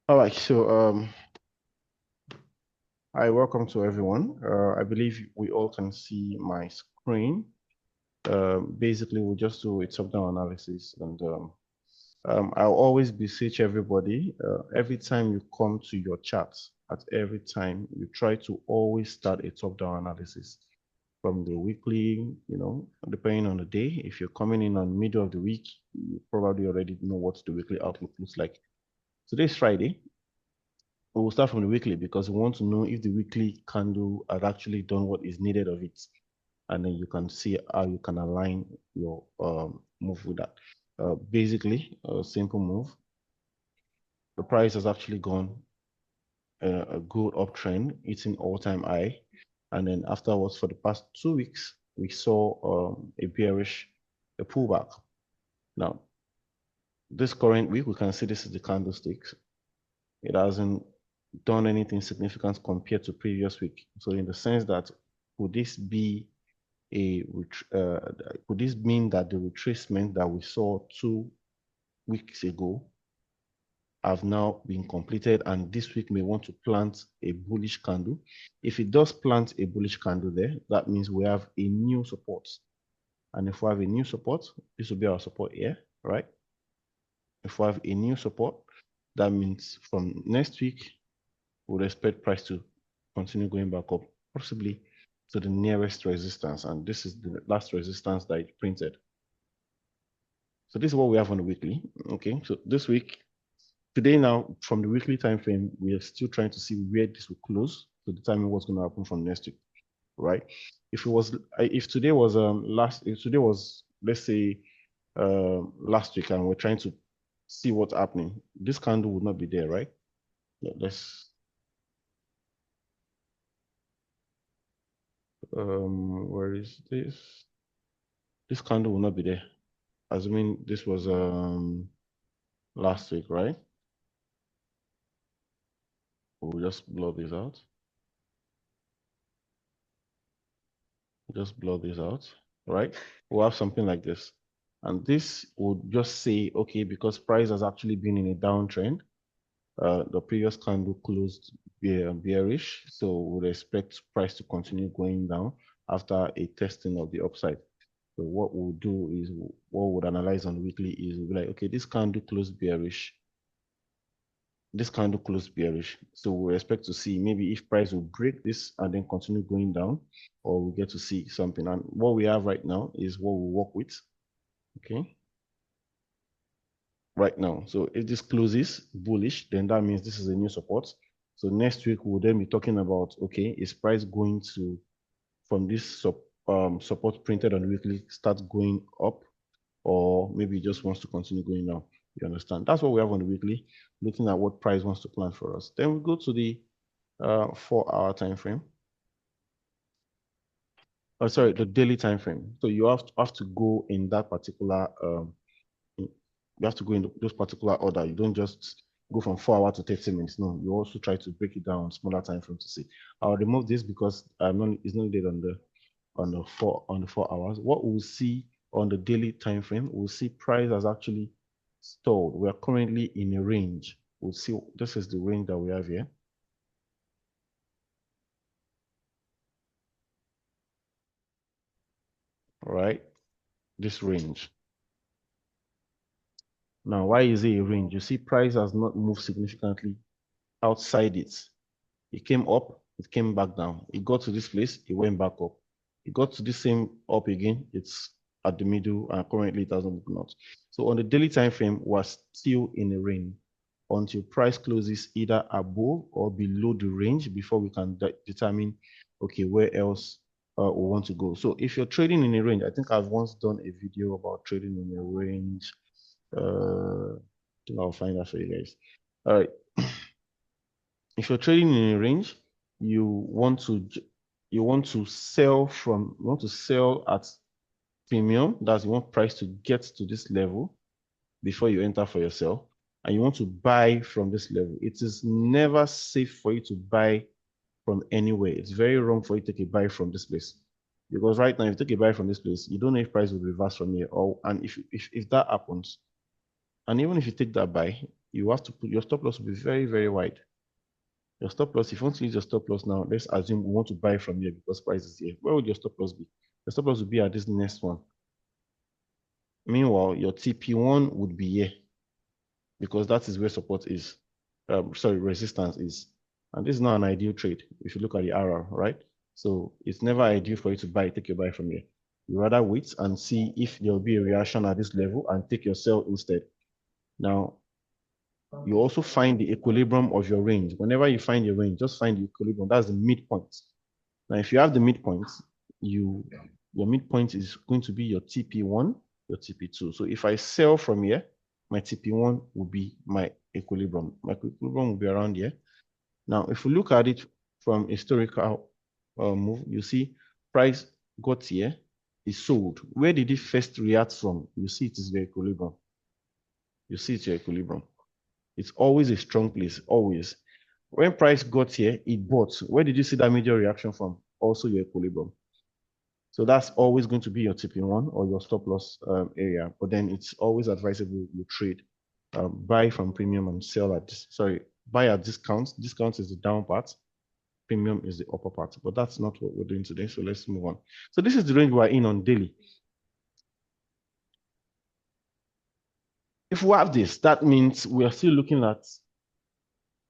All right, so hi, welcome to everyone. I believe we all can see my screen. Basically, we'll just do a top-down analysis, and I'll always beseech everybody, every time you come to your charts, at every time you try to always start a top-down analysis from the weekly, depending on the day. If you're coming in on middle of the week, you probably already know what the weekly outlook looks like. Today's Friday. We'll start from the weekly because we want to know if the weekly candle has actually done what is needed of it. And then you can see how you can align your move with that. Basically, a simple move. The price has actually gone a good uptrend, hitting all-time high. And then afterwards, for the past 2 weeks, we saw a pullback. Now, this current week, we can see this is the candlesticks. It hasn't done anything significant compared to previous week. So in the sense that could this be could this mean that the retracement that we saw 2 weeks ago have now been completed and this week may want to plant a bullish candle? If it does plant a bullish candle there, that means we have a new support. And if we have a new support, this will be our support here, right? If we have a new support, that means from next week, we would expect price to continue going back up, possibly to the nearest resistance. And this is the last resistance that it printed. So this is what we have on the weekly. Okay, so this week, today now, from the weekly time frame, we are still trying to see where this will close to determine what's going to happen from next week, right? If today was if today was, let's say, last week, and we're trying to see what's happening, this candle would not be there, right? Let's where is this? This candle will not be there. Assuming this was last week, right? We'll just blur this out. Just blur this out, right? We'll have something like this. And this would just say, okay, because price has actually been in a downtrend, the previous candle closed bearish, so we'd expect price to continue going down after a testing of the upside. So what we'll do is, what we'll analyze on the weekly is, we'll be like, okay, this candle closed bearish. This candle closed bearish. So we expect to see maybe if price will break this and then continue going down, or we get to see something. And what we have right now is what we work with. Okay. Right now. So if this closes bullish, then that means this is a new support. So next week we'll then be talking about, okay, is price going to, from this support printed on the weekly, start going up, or maybe it just wants to continue going down? You understand? That's what we have on the weekly, looking at what price wants to plan for us. Then we go to the 4-hour time frame. Oh, sorry, the daily time frame. So you have to go in that particular you have to go in those particular order. You don't just go from 4 hours to 30 minutes. No, you also try to break it down on smaller time frame to see. I'll remove this because it's not needed on the 4 hours. What we'll see on the daily time frame, we'll see price has actually stalled. We are currently in a range. We'll see, this is the range that we have here. All right, this range. Now, why is it a range? You see, price has not moved significantly outside it. It came up, it came back down. It got to this place, it went back up. It got to the same up again, it's at the middle, and currently it hasn't moved out. So on the daily time frame, we're still in a range until price closes either above or below the range before we can determine, okay, where else we want to go. So if you're trading in a range, I think I've once done a video about trading in a range. I think I'll find that for you guys. All right. If you're trading in a range, you want to sell at premium. That's, you want price to get to this level before you enter for your sell, and you want to buy from this level. It is never safe for you to buy from anywhere. It's very wrong for you to take a buy from this place, because right now, if you take a buy from this place, you don't know if price will reverse from here, and if that happens, and even if you take that buy, you have to put your stop loss will be very, very wide. Your stop loss, if you want to use your stop loss now, let's assume we want to buy from here because price is here. Where would your stop loss be? Your stop loss would be at this next one. Meanwhile, your TP1 would be here because that is where support is. Sorry, resistance is. And this is not an ideal trade if you look at the arrow, right? So it's never ideal for you to buy, take your buy from here. You rather wait and see if there will be a reaction at this level and take your sell instead. Now, you also find the equilibrium of your range. Whenever you find your range, just find the equilibrium. That's the midpoint. Now, if you have the midpoint, your midpoint is going to be your TP1, your TP2. So if I sell from here, my TP1 will be my equilibrium. My equilibrium will be around here. Now, if we look at it from historical move, you see price got here, is sold. Where did it first react from? You see it is the equilibrium. You see it's your equilibrium. It's always a strong place, always. When price got here, it bought. Where did you see that major reaction from? Also your equilibrium. So that's always going to be your TP1 or your stop loss area. But then it's always advisable you trade, buy from premium and sell at, buy at discounts. Discounts is the down part. Premium is the upper part. But that's not what we're doing today. So let's move on. So this is the range we're in on daily. If we have this, that means we are still looking at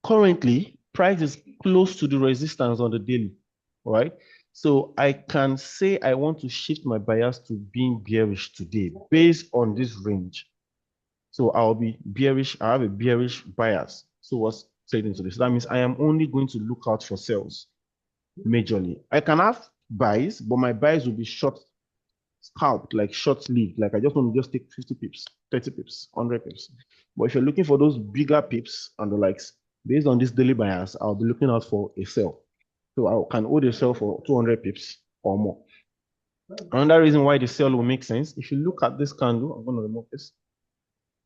currently price is close to the resistance on the daily, right? So I can say I want to shift my bias to being bearish today based on this range. So I'll be bearish. I have a bearish bias. So what's trading to this? That means I am only going to look out for sales majorly. I can have buys, but my buys will be short scalped, like short lived. Like I just want to just take 50 pips, 30 pips, 100 pips. But if you're looking for those bigger pips and the likes, based on this daily bias, I'll be looking out for a sell. So I can hold a sell for 200 pips or more. Another reason why the sell will make sense, if you look at this candle, I'm going to remove this.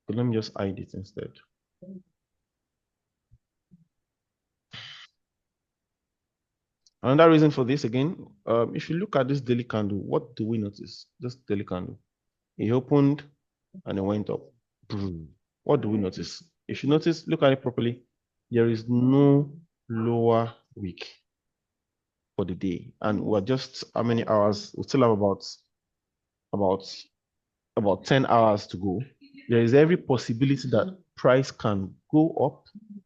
So let me just hide it instead. Another reason for this again, if you look at this daily candle, what do we notice? This daily candle, it opened and it went up. What do we notice? If you notice, look at it properly, there is no lower wick for the day. And we're just how many hours? We still have about 10 hours to go. There is every possibility that price can go up,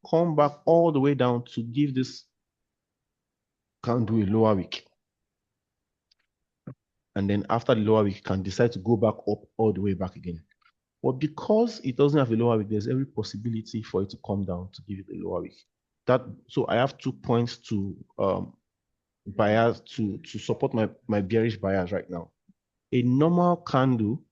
come back all the way down to give this candle a lower wick. And then after the lower wick, can decide to go back up all the way back again. But because it doesn't have a lower wick, there's every possibility for it to come down to give it a lower wick. So I have 2 points to bias to support my bearish bias right now. A normal candle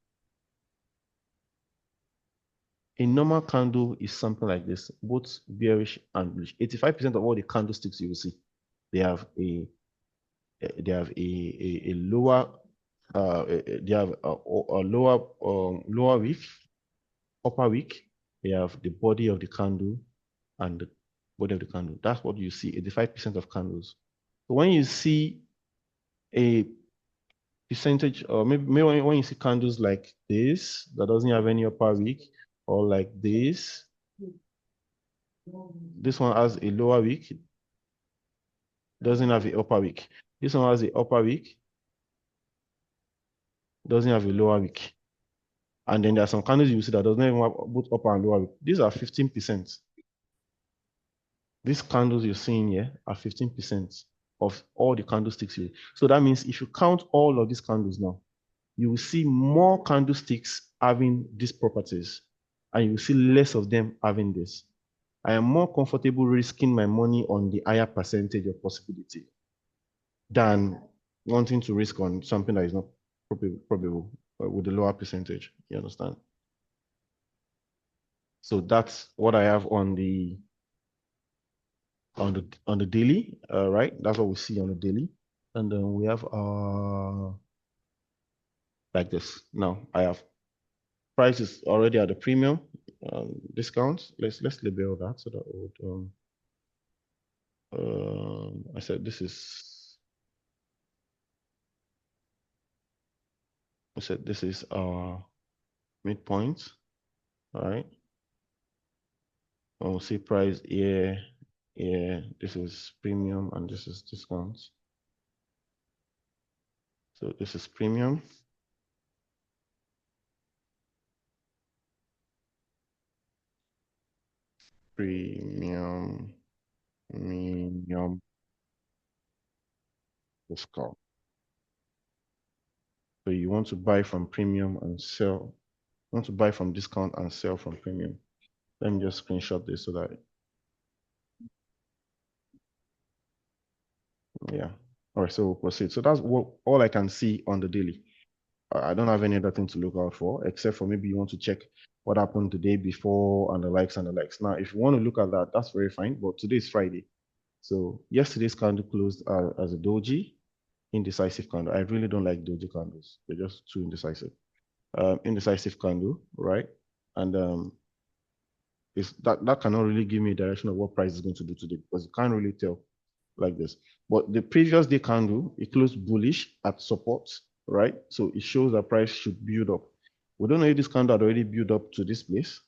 is something like this, both bearish and bullish. 85% of all the candlesticks you will see, they have a lower they have a lower wick, upper wick. They have the body of the candle and the body of the candle. That's what you see, 85% of candles. So when you see a percentage, or maybe when you see candles like this, that doesn't have any upper wick, or like this one has a lower wick, doesn't have an upper wick. This one has an upper wick, doesn't have a lower wick. And then there are some candles you see that doesn't even have both upper and lower wick. These are 15%. These candles you're seeing here are 15% of all the candlesticks here. So that means if you count all of these candles now, you will see more candlesticks having these properties, and you will see less of them having this. I am more comfortable risking my money on the higher percentage of possibility than wanting to risk on something that is not probable with a lower percentage. You understand? So that's what I have on the daily, right? That's what we see on the daily. And then we have like this. Now I have price is already at the premium discounts. Let's label that so that would I said this is our midpoint. All right. We'll see price here, here. This is premium and this is discount. So this is premium. Premium, medium, discount. So you want to buy from premium and sell. You want to buy from discount and sell from premium. Let me just screenshot this so that, yeah. All right, so we'll proceed. So that's what all I can see on the daily. I don't have any other thing to look out for, except for maybe you want to check what happened the day before and the likes and the likes. Now, if you want to look at that, that's very fine. But today is Friday. So yesterday's candle closed as a doji, indecisive candle. I really don't like doji candles. They're just too indecisive. Indecisive candle, right? And that cannot really give me a direction of what price is going to do today because you can't really tell like this. But the previous day candle, it closed bullish at support, right? So it shows that price should build up. We don't know if this candle had already built up to this place,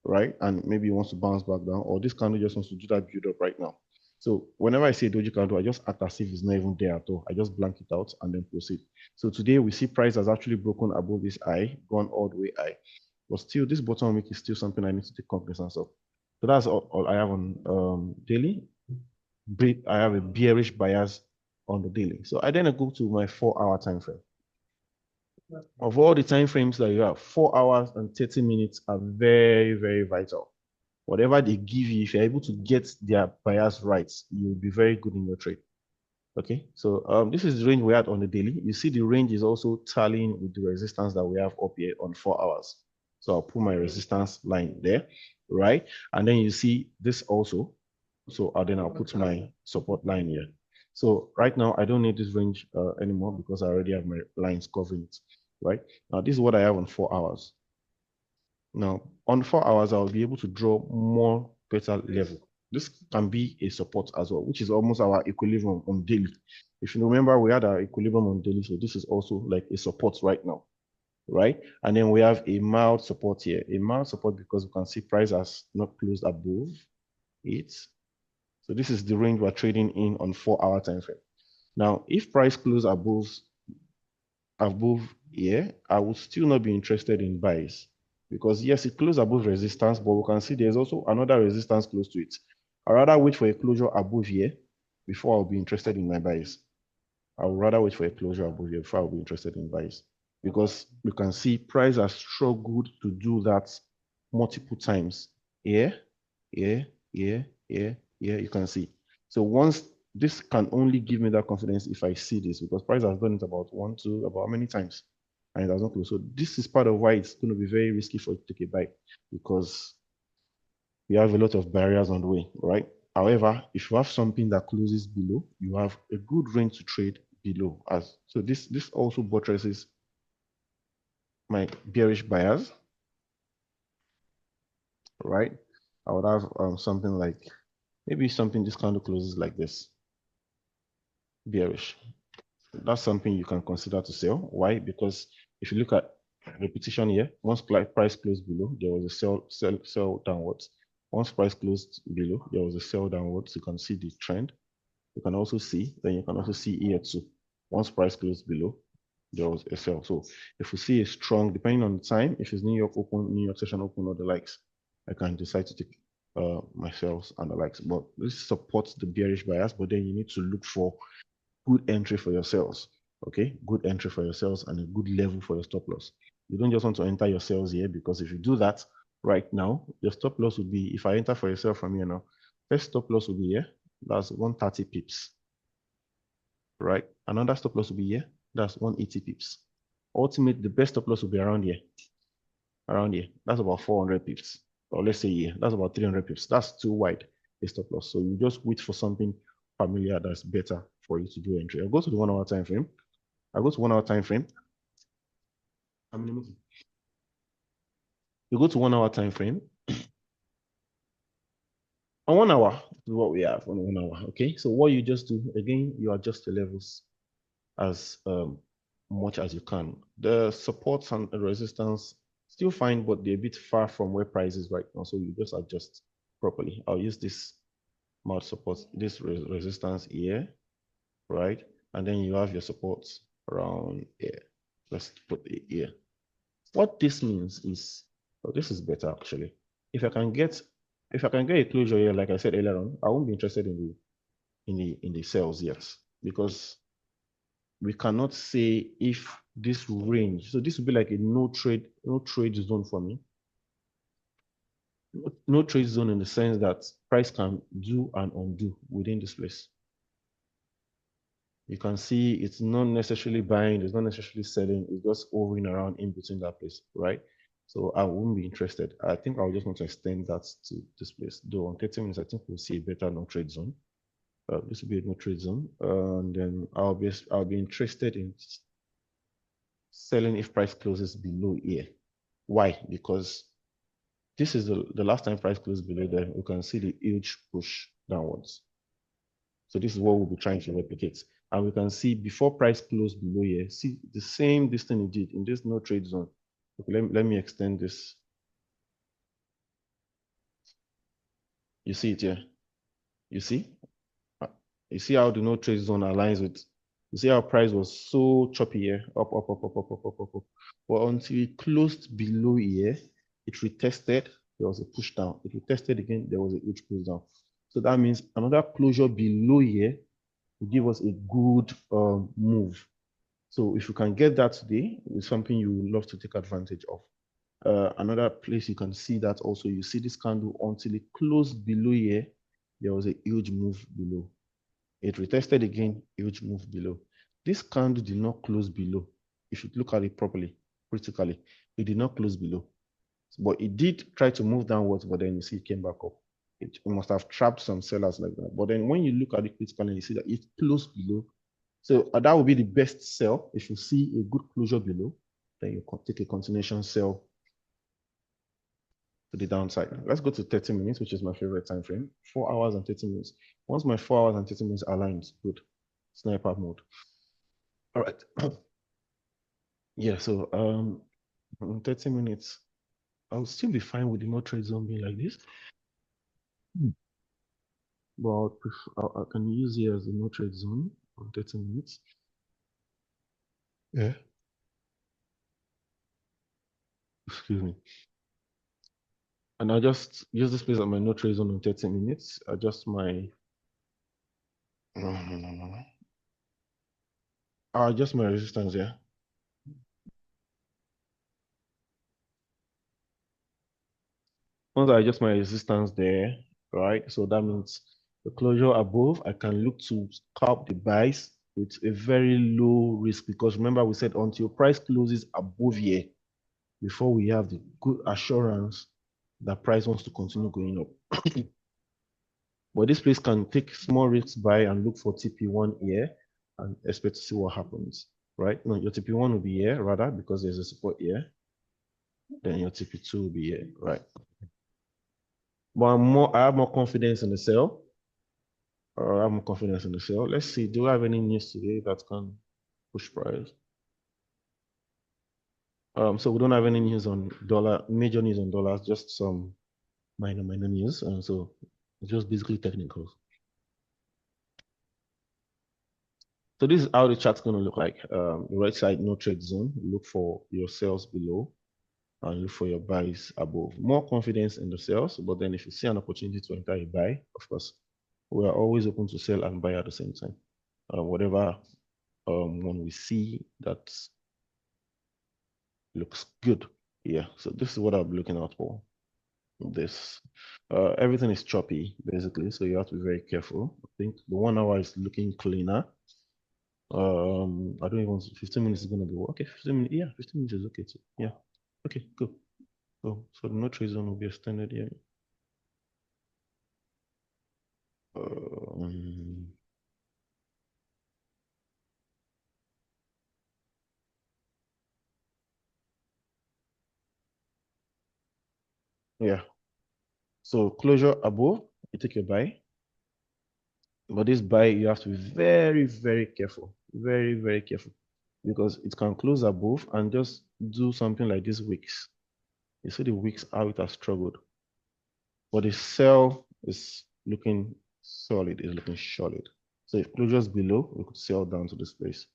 right? And maybe it wants to bounce back down, or this candle just wants to do that build up right now. So whenever I see a doji candle, I just act as if it's not even there at all. I just blank it out and then proceed. So today we see price has actually broken above this high, gone all the way high. But still, this bottom week is still something I need to take cognizance of. So that's all I have on daily. I have a bearish bias on the daily. So I then go to my 4-hour time frame. Of all the time frames that you have, 4 hours and 30 minutes are very, very vital. Whatever they give you, if you're able to get their bias right, you'll be very good in your trade. Okay, so this is the range we had on the daily. You see the range is also tallying with the resistance that we have up here on 4 hours. So I'll put my resistance line there, right? And then you see this also. So then I'll put my support line here. So right now, I don't need this range anymore because I already have my lines covering it, right? Now, this is what I have on 4 hours. Now, on 4 hours, I'll be able to draw more better level. This can be a support as well, which is almost our equilibrium on daily. If you remember, we had our equilibrium on daily, so this is also like a support right now, right? And then we have a mild support here. A mild support because we can see price has not closed above it. So this is the range we're trading in on 4-hour time frame. Now, if price close above here, I would still not be interested in buys because yes, it closed above resistance, but we can see there's also another resistance close to it. I'd rather wait for a closure above here before I'll be interested in my buys. I would rather wait for a closure above here before I'll be interested in buys because you can see price has struggled to do that multiple times. Here, here, here, here, here, you can see. So once this can only give me that confidence if I see this because price has done it about one, two, about how many times? And it does not close. So this is part of why it's going to be very risky for you to take a buy because we have a lot of barriers on the way, right? However, if you have something that closes below, you have a good range to trade below. So this also buttresses my bearish bias, right? I would have something like maybe something this candle closes like this, bearish. That's something you can consider to sell. Why? Because if you look at repetition here, once price closed below, there was a sell downwards. Once price closed below, there was a sell downwards. You can see the trend. You can also see, then you can also see here too. Once price closed below, there was a sell. So if we see a strong, depending on the time, if it's New York open, New York session open or the likes, I can decide to take my sells and the likes. But this supports the bearish bias, but then you need to look for good entry for your sales. Okay, good entry for your sales and a good level for your stop loss. You don't just want to enter your sales here because if you do that right now, your stop loss would be, if I enter for yourself from here now, first stop loss will be here, that's 130 pips, right? Another stop loss will be here, that's 180 pips. Ultimate, the best stop loss will be around here, that's about 400 pips, or let's say here, that's about 300 pips. That's too wide a stop loss. So you just wait for something familiar that's better for you to do entry. I'll go to the 1 hour time frame. I'll go to 1 hour time frame. You go to 1 hour time frame. On 1 hour, this is what we have on 1 hour. Okay, so what you just do again, you adjust the levels as much as you can. The supports and the resistance still fine, but they're a bit far from where price is right now. So you just adjust properly, I'll use this mount support, this resistance here, right? And then you have your supports around here. Let's put it here. What this means is, oh, this is better actually. If I can get a closure here, like I said earlier on, I won't be interested in the sales yet, because we cannot say if this range, so this would be like a no trade zone for me. No trade zone in the sense that price can do and undo within this place. You can see it's not necessarily buying, it's not necessarily selling, it's just hovering around in between that place, right? So I wouldn't be interested. I think I'll just want to extend that to this place. Though on 30 minutes, I think we'll see a better no trade zone. This will be a no trade zone. And then I'll be interested in selling if price closes below here. Why? Because this is the last time price closed below there, you can see the huge push downwards. So this is what we'll be trying to replicate. And we can see before price closed below here, see the same distance it did in this no trade zone. Okay, let me extend this. You see it here? You see? You see how the no trade zone aligns with, you see how price was so choppy here, up. But until it closed below here, it retested, there was a push down. It retested again, there was a huge push down. So that means another closure below here will give us a good move. So if you can get that today, it's something you would love to take advantage of. Another place you can see that also, you see this candle until it closed below here, there was a huge move below. It retested again, huge move below. This candle did not close below. If you look at it properly, critically, it did not close below. But it did try to move downwards, but then you see it came back up. It must have trapped some sellers like that. But then when you look at it critically, you see that it closed below. So that would be the best sell. If you see a good closure below, then you can take a continuation sell to the downside. Let's go to 30 minutes, which is my favorite time frame. 4 hours and 30 minutes. Once my 4 hours and 30 minutes aligns, good. Sniper mode. All right. Yeah, so in 30 minutes, I'll still be fine with the no trade zone being like this. But I can use it as a no trade zone on 30 minutes. Yeah. Excuse me. And I'll just use this place as my no trade zone on 30 minutes. Adjust my no. I'll adjust my resistance here. Once I adjust my resistance there, right? So that means the closure above, I can look to scalp the buys with a very low risk, because remember we said until price closes above here, before we have the good assurance that price wants to continue going up. But this place can take small risks buy and look for TP1 here and expect to see what happens, right? No, your TP1 will be here rather, because there's a support here. Then your TP2 will be here, right? But I have more confidence in the sell. I have more confidence in the sell. Let's see, do I have any news today that can push price? So we don't have any news on dollar, major news on dollars, just some minor news. And so it's just basically technicals. So this is how the chart's going to look like. The right side, no trade zone. Look for your sales below and look for your buys above. More confidence in the sales, but then if you see an opportunity to enter a buy, of course, we are always open to sell and buy at the same time. Whatever one we see that looks good. Yeah, so this is what I'm looking out for. This everything is choppy basically, so you have to be very careful. I think the 1 hour is looking cleaner. I don't even 15 minutes is gonna be okay. 15 minutes, yeah, 15 minutes is okay too. Yeah, okay, cool. So the no trade zone will be extended here. Yeah. So closure above, you take your buy. But this buy, you have to be very, very careful. Very, very careful. Because it can close above and just do something like this wicks. You see the wicks, how it has struggled. but the sell is looking solid, is looking solid. So if closures below, we could sell down to this place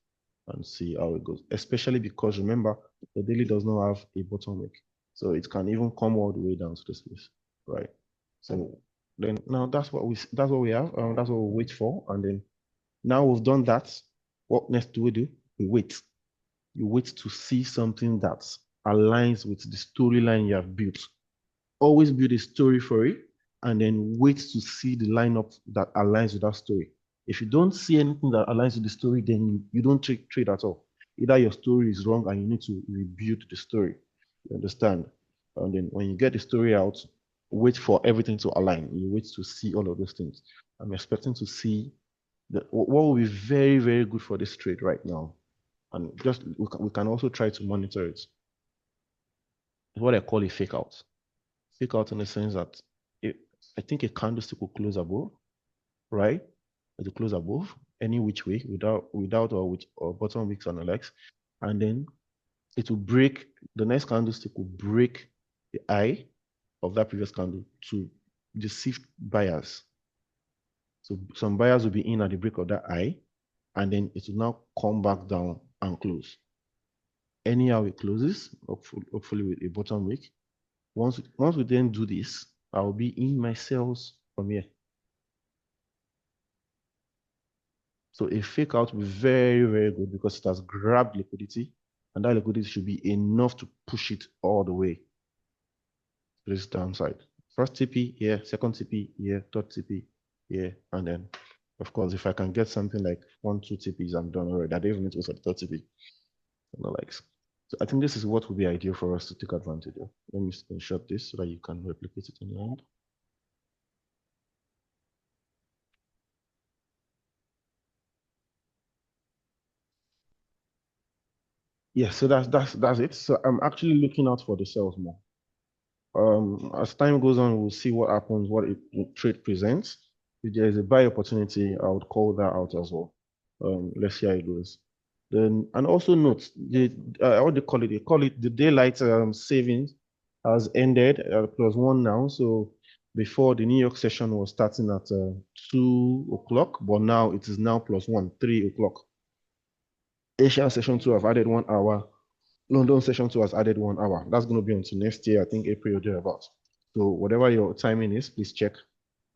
and see how it goes, especially because remember, the daily does not have a bottom wick. So it can even come all the way down to this place, right? So then now that's what we have. That's what we wait for. And then now we've done that. What next do? We wait. You wait to see something that aligns with the storyline you have built. Always build a story for it and then wait to see the lineup that aligns with that story. If you don't see anything that aligns with the story, then you don't trade at all. Either your story is wrong and you need to rebuild the story. You understand? And then when you get the story out, wait for everything to align. You wait to see all of those things. I'm expecting to see what will be very, very good for this trade right now. And just we can also try to monitor it. It's what I call a fake out. Fake out in the sense that I think a candlestick will close above, right? It will close above any which way without or with or bottom wicks on the legs, and then it will break. The next candlestick will break the eye of that previous candle to deceive buyers. So some buyers will be in at the break of that eye, and then it will now come back down and close. Anyhow it closes, hopefully with a bottom wick. Once we then do this, I'll be in my cells from here. So a fake out will be very, very good because it has grabbed liquidity, and that liquidity should be enough to push it all the way to this downside. First TP here, second TP here, third TP here, and then, of course, if I can get something like 1, 2 TPs, I'm done already. I don't even need to go for the third TP and the likes. So I think this is what would be ideal for us to take advantage of. Let me screenshot this so that you can replicate it on your end. Yeah, so that's it. So I'm actually looking out for the sales more. As time goes on, we'll see what happens, what it trade presents. If there is a buy opportunity, I would call that out as well. Let's see how it goes. Then, and also note what they call it? They call it the daylight savings has ended +1 now. So before the New York session was starting at 2 o'clock, but now it is now +1, 3 o'clock. Asia session 2 have added 1 hour. London session 2 has added 1 hour. That's going to be until next year, I think April or thereabouts. So whatever your timing is, please check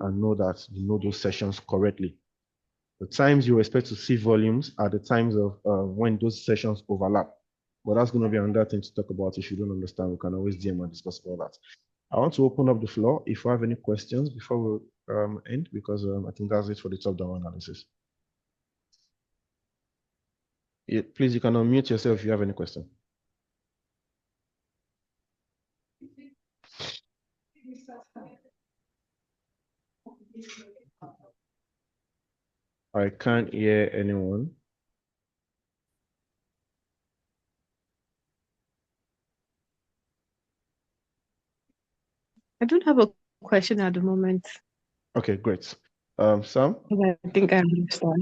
and know that you know those sessions correctly. The times you expect to see volumes are the times of when those sessions overlap. But that's going to be another thing to talk about. If you don't understand, we can always DM and discuss about that. I want to open up the floor if you have any questions before we end, because I think that's it for the top-down analysis. Yeah, please, you can unmute yourself if you have any question. I can't hear anyone. I don't have a question at the moment. Okay, great. Sam? I think I understand.